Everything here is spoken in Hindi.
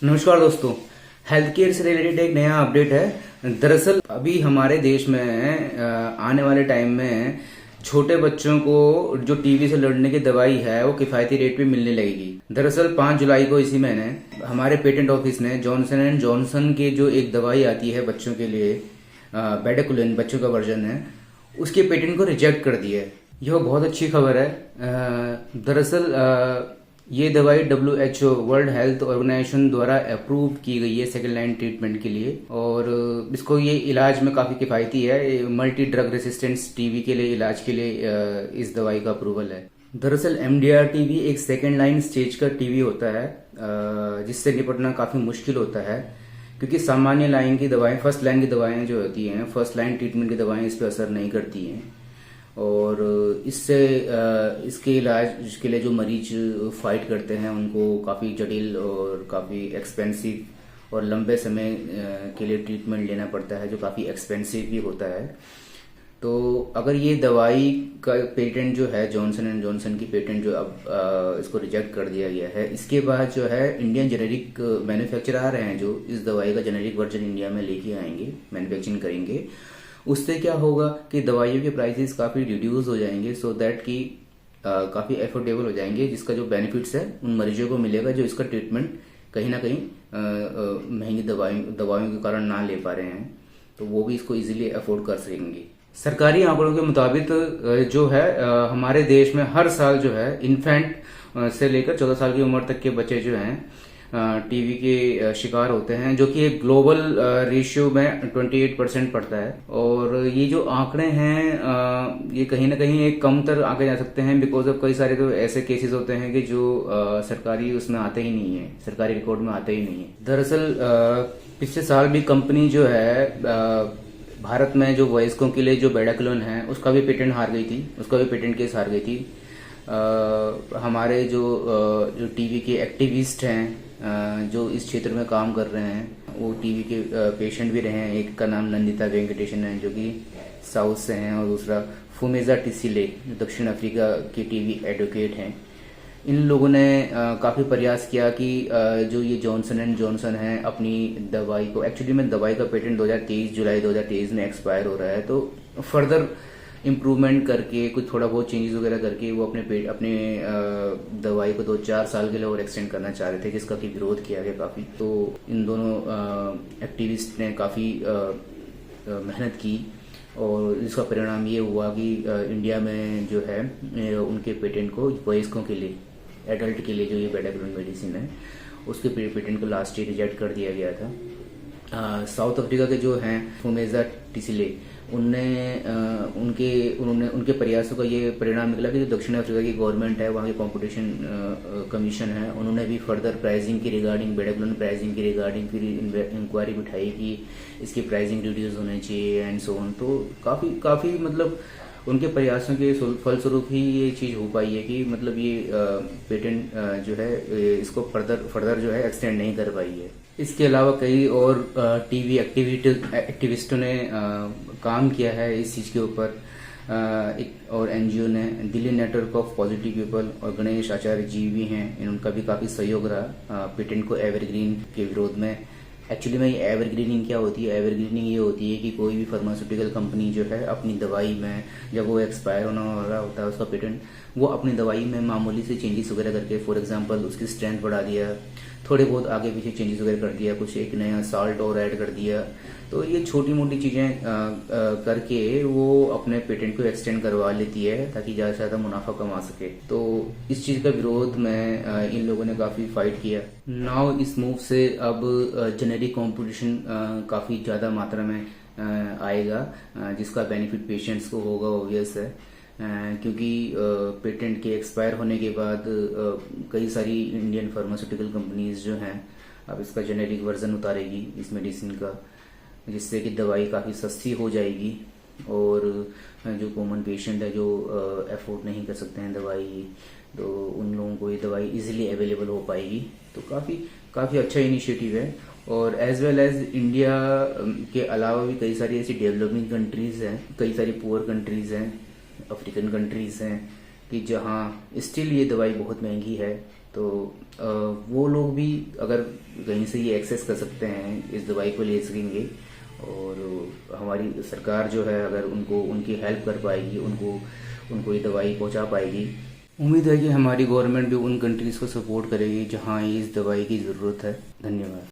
नमस्कार दोस्तों, हेल्थ केयर से रिलेटेड एक नया अपडेट है। दरअसल अभी हमारे देश में आने वाले टाइम में छोटे बच्चों को जो टीबी से लड़ने की दवाई है वो किफायती रेट पे मिलने लगेगी। दरअसल 5 जुलाई को इसी महीने हमारे पेटेंट ऑफिस ने जॉनसन एंड जॉनसन की जो एक दवाई आती है बच्चों के लिए, बेडाकुलिन बच्चों का वर्जन है, उसके पेटेंट को रिजेक्ट कर दिया है। यह बहुत अच्छी खबर है। दरअसल ये दवाई WHO वर्ल्ड हेल्थ ऑर्गेनाइजेशन द्वारा अप्रूव की गई है सेकेंड लाइन ट्रीटमेंट के लिए, और इसको ये इलाज में काफ़ी किफ़ायती है। मल्टी ड्रग रेसिस्टेंस टीबी के लिए इलाज के लिए इस दवाई का अप्रूवल है। दरअसल MDR टीबी एक सेकेंड लाइन स्टेज का टीबी होता है, जिससे निपटना काफ़ी मुश्किल होता है, क्योंकि सामान्य लाइन की दवाएं, फर्स्ट लाइन की दवाएं जो होती हैं, फर्स्ट लाइन ट्रीटमेंट की दवाएं इस पर असर नहीं करती हैं, और इससे इसके इलाज के लिए जो मरीज फाइट करते हैं उनको काफ़ी जटिल और काफ़ी एक्सपेंसिव और लंबे समय के लिए ट्रीटमेंट लेना पड़ता है, जो काफ़ी एक्सपेंसिव भी होता है। तो अगर ये दवाई का पेटेंट जो है, जॉनसन एंड जॉनसन की पेटेंट जो अब इसको रिजेक्ट कर दिया गया है, इसके बाद जो है इंडियन जेनेरिक मैन्युफैक्चरर आ रहे हैं जो इस दवाई का जेनेरिक वर्जन इंडिया में लेके आएंगे, मैन्युफैक्चरिंग करेंगे। उससे क्या होगा कि दवाइयों के प्राइसेस काफ़ी रिड्यूस हो जाएंगे, सो दैट कि काफ़ी एफोर्डेबल हो जाएंगे, जिसका जो बेनिफिट्स है उन मरीजों को मिलेगा जो इसका ट्रीटमेंट कहीं ना कहीं महंगी दवाइयों के कारण ना ले पा रहे हैं, तो वो भी इसको इजीली अफोर्ड कर सकेंगे। सरकारी आंकड़ों के मुताबिक जो है हमारे देश में हर साल जो है इन्फेंट से लेकर 14 साल की उम्र तक के बच्चे जो हैं टीबी के शिकार होते हैं, जो कि एक ग्लोबल रेशियो में 28% पड़ता है। और ये जो आंकड़े हैं ये कहीं ना कहीं एक कम तर आगे जा सकते हैं, बिकॉज ऑफ कई सारे तो ऐसे केसेस होते हैं कि जो सरकारी उसमें आते ही नहीं है, सरकारी रिकॉर्ड में आते ही नहीं है। दरअसल पिछले साल भी कंपनी जो है भारत में जो वयस्कों के लिए जो बेडाकुलिन है उसका भी पेटेंट हार गई थी, उसका भी पेटेंट केस हार गई थी। हमारे जो टीबी के एक्टिविस्ट हैं जो इस क्षेत्र में काम कर रहे हैं, वो टीबी के पेशेंट भी रहे हैं। एक का नाम नंदिता वेंकटेशन है जो कि साउथ से हैं, और दूसरा फुमेजा टिसिले जो दक्षिण अफ्रीका के टीबी एडवोकेट हैं। इन लोगों ने काफ़ी प्रयास किया कि जो ये जॉनसन एंड जॉनसन है अपनी दवाई को, एक्चुअली में दवाई का पेटेंट 2023 जुलाई 2023 में एक्सपायर हो रहा है, तो फर्दर इम्प्रूवमेंट करके कुछ थोड़ा बहुत चेंजेस वगैरह करके वो अपने दवाई को 2-4 साल के लिए और एक्सटेंड करना चाह रहे थे, जिसका कि विरोध किया गया काफ़ी। तो इन दोनों एक्टिविस्ट ने काफ़ी मेहनत की, और इसका परिणाम ये हुआ कि इंडिया में जो है उनके पेटेंट को वयस्कों के लिए, एडल्ट के लिए जो ये बेडाकुलिन मेडिसिन है उसके पेटेंट को लास्ट ईयर रिजेक्ट कर दिया गया था। साउथ अफ्रीका के जो हैं फुमेजा टिसिले, उनके प्रयासों का ये परिणाम निकला कि जो दक्षिण अफ्रीका की गवर्नमेंट है, वहाँ की कंपटीशन कमीशन है, उन्होंने भी फर्दर प्राइसिंग की रिगार्डिंग, बेडाकुलिन प्राइसिंग की रिगार्डिंग फिर इंक्वायरी बिठाई कि इसकी प्राइसिंग रिड्यूस होनी चाहिए एंड सो ऑन। तो काफ़ी मतलब उनके प्रयासों के फलस्वरूप ही ये चीज़ हो पाई है कि मतलब ये पेटेंट जो है इसको फर्दर जो है एक्सटेंड नहीं कर पाई है। इसके अलावा कई और टीवी एक्टिविस्टों ने काम किया है इस चीज़ के ऊपर। एक और NGO ने, Delhi network of positive people, और गणेश आचार्य जी भी हैं, इनका भी काफ़ी सहयोग रहा पेटेंट को एवरग्रीन के विरोध में। एक्चुअली में ये एवरग्रीनिंग क्या होती है? एवरग्रीनिंग ये होती है कि कोई भी फार्मास्यूटिकल कंपनी जो है अपनी दवाई में, जब वो एक्सपायर होने वाला होता है उसका पेटेंट, वो अपनी दवाई में मामूली से चेंजेस वगैरह करके, फॉर एग्जांपल उसकी स्ट्रेंथ बढ़ा दिया, थोड़े बहुत आगे पीछे चेंजेस वगैरह कर दिया, कुछ एक नया साल्ट और ऐड कर दिया, तो ये छोटी मोटी चीज़ें करके वो अपने पेटेंट को एक्सटेंड करवा लेती है ताकि ज़्यादा से ज़्यादा मुनाफा कमा सके। तो इस चीज़ का विरोध में इन लोगों ने काफ़ी फाइट किया। नाउ इस मूव से अब जेनेरिक कॉम्पिटिशन काफ़ी ज़्यादा मात्रा में आएगा, जिसका बेनिफिट पेशेंट्स को होगा, ऑब्वियस है। क्योंकि पेटेंट के एक्सपायर होने के बाद कई सारी इंडियन फार्मास्यूटिकल कंपनीज जो हैं अब इसका जेनेरिक वर्जन उतारेगी इस मेडिसिन का, जिससे कि दवाई काफ़ी सस्ती हो जाएगी, और जो कॉमन पेशेंट है जो अफोर्ड नहीं कर सकते हैं दवाई, तो उन लोगों को ये दवाई इजीली अवेलेबल हो पाएगी। तो काफ़ी अच्छा इनिशिएटिव है। और एज वेल एज इंडिया के अलावा भी कई सारी ऐसी डेवलपिंग कंट्रीज़ हैं, कई सारी पुअर कंट्रीज़ हैं, अफ्रीकन कंट्रीज़ हैं कि जहाँ स्टिल ये दवाई बहुत महंगी है। तो वो लोग भी अगर कहीं से ये एक्सेस कर सकते हैं, इस दवाई को ले सकेंगे, और हमारी सरकार जो है अगर उनको उनकी हेल्प कर पाएगी, उनको ये दवाई पहुंचा पाएगी। उम्मीद है कि हमारी गवर्नमेंट भी उन कंट्रीज़ को सपोर्ट करेगी जहां इस दवाई की ज़रूरत है। धन्यवाद।